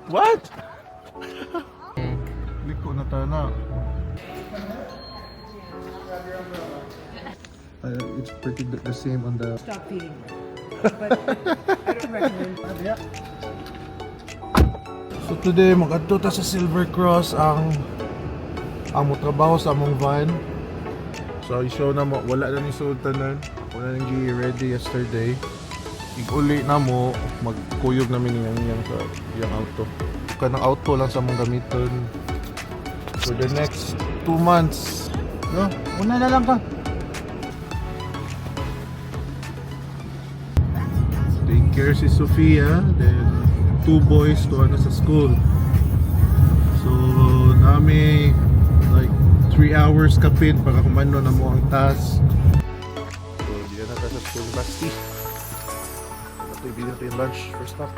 What? Liko na tayo na. It's pretty the same on the... Stop feeding them. But I don't recommend. So today, mag-adto ta sa Silver Cross ang mo trabaho sa among van. So i-show na mo, wala na ni Sultanan. Wala nang ready yesterday. Ig-uli na mo, magkuyog namin yung sa yung auto. Kanang auto lang sa mong gamiton for the next 2 months. No? Una na lang ka. Take care si Sofia, then 2 boys to ano sa school. So nami like 3 hours kapin para kumano na mo ang task. So diyan na tayo sa school basti. Ito ibigay natin yung lunch first stop.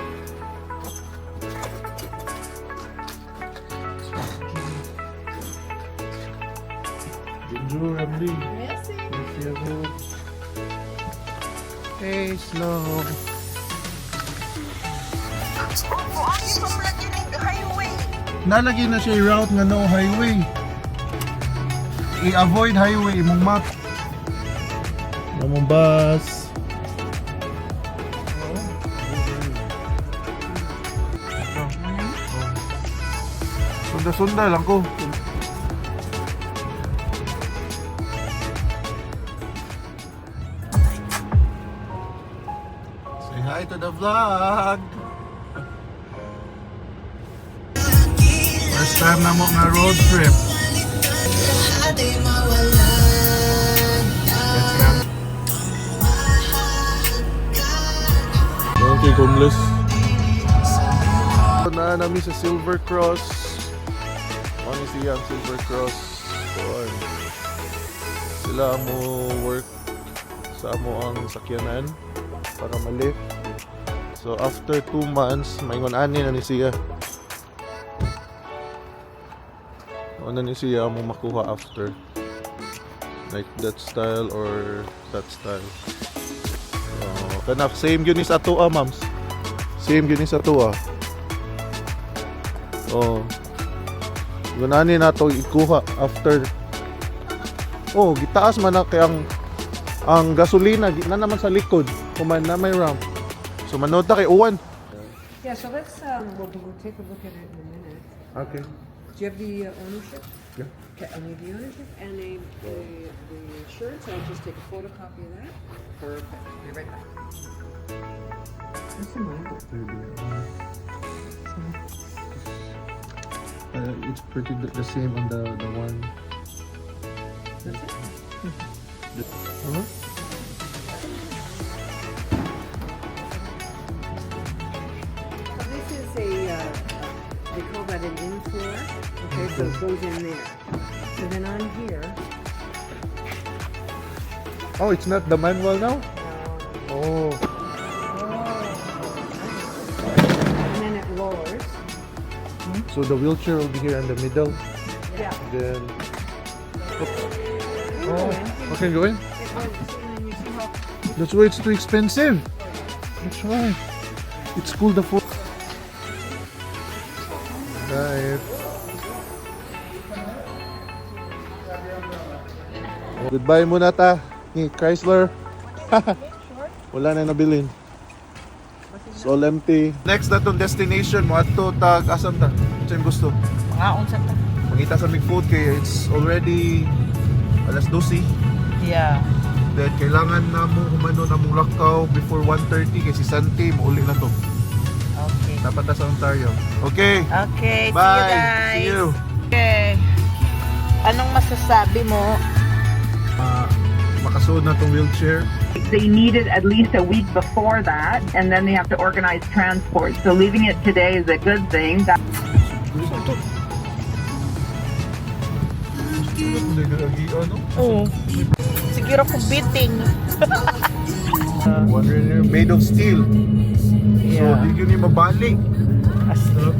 Bonjour Emily. Merci. Merci à vous. Hey Snow. Nalagay na siya yung route nga no highway. I-avoid highway imong map. Namong bus. Sunda-sunda lang ko. Say hi to the vlog. First time na mo nga road trip. Yes, ma'am. Okay, homeless. Na namin sa Silver Cross. Ano siya ang Silver Cross? Doon. Sila mo work sa mo ang sakyanan para malift. So after 2 months, maingon ani na ni siya. Ano ni siya mo makuha after, like that style or that style. Kana same yun is ato mams. Same yun is ato Gunani na to ikuha after. Gitaas man na kay ang gasolina na naman sa likod kuman na may ramp. So manota kay uwan. Yeah, so let's we'll take a look at it in a minute. Okay. Do you have the ownership? Yeah. Okay, I need the ownership and the insurance. I'll just take a photocopy of that. Perfect. Be right back. What's the matter? It's pretty the same on the one. That's it? Uh-huh. So this is they call that an in-floor. Okay, so it goes in there. So then on here, Oh, it's not the manual now? Oh. and then it lowers. So the wheelchair will be here in the middle. Yeah. Then. Oh, Okay, go in. and then you see how That's why it's too expensive. That's why. It's cool the food. Right. Goodbye muna ta ni Chrysler. Wala na nabilin. It's all empty. Next na tong destination mo ato tag asam ta. Ito yung gusto. Ngaon sa ta. Mangita sa Big Food kay it's already alas 12. Yeah. Then kailangan na mo humano na mong Lakaw before 1:30 kay si Santi mauli na to. Okay. Dapat na sa Ontario. Okay. Okay, Bye. see you guys. See you. Okay. Anong masasabi mo? Makasuod na tong wheelchair. They need it at least a week before that, and then they have to organize transport. So leaving it today is a good thing. Oo. Siguro kung biting. Made of steel. So Yeah. di yun yung mabalik.